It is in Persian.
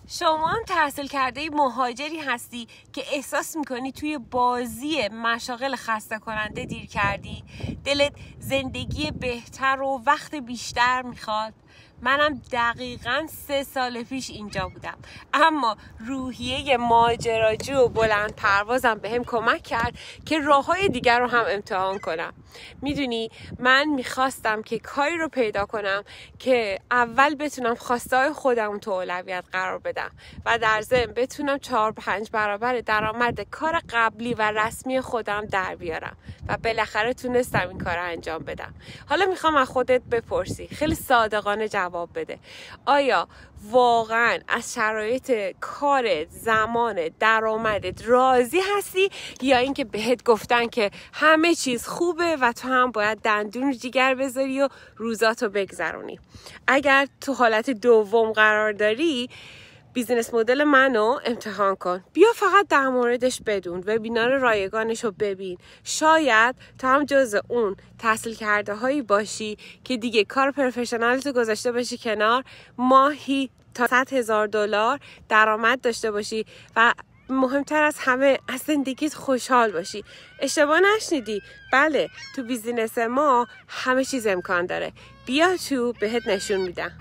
شما هم تحصیل کرده مهاجری هستی که احساس میکنی توی بازی مشاغل خسته کننده دیر کردی؟ دلت زندگی بهتر و وقت بیشتر میخواد؟ منم دقیقاً 3 سال پیش اینجا بودم، اما روحیه ماجراجو و بلند پروازم بهم کمک کرد که راههای دیگر رو هم امتحان کنم. میدونی من میخواستم که کاری رو پیدا کنم که اول بتونم خواسته‌های خودم تو اولویت قرار بدم و در ضمن بتونم 4-5 برابر درآمد کار قبلی و رسمی خودم در بیارم و بالاخره تونستم این کار رو انجام بدم. حالا میخوام از خودت بپرسی، خیلی صادقانه جواب بده، آیا واقعا از شرایط کارت، زمانت، درآمدت راضی هستی یا اینکه بهت گفتن که همه چیز خوبه و تو هم باید دندون رو جیگر بذاری و روزاتو بگذرونی؟ اگر تو حالت دوم قرار داری، بیزینس مدل منو امتحان کن. بیا فقط در موردش بدون، وبینار رایگانش رو ببین. شاید تا هم جز اون تحصیل کرده هایی باشی که دیگه کار پروفشنالتو گذاشته باشی کنار، ماهی تا $100,000 درآمد داشته باشی و مهمتر از همه از زندگیت خوشحال باشی. اشتباه نشنیدی، بله تو بیزینس ما همه چیز امکان داره. بیا تو بهت نشون میدم.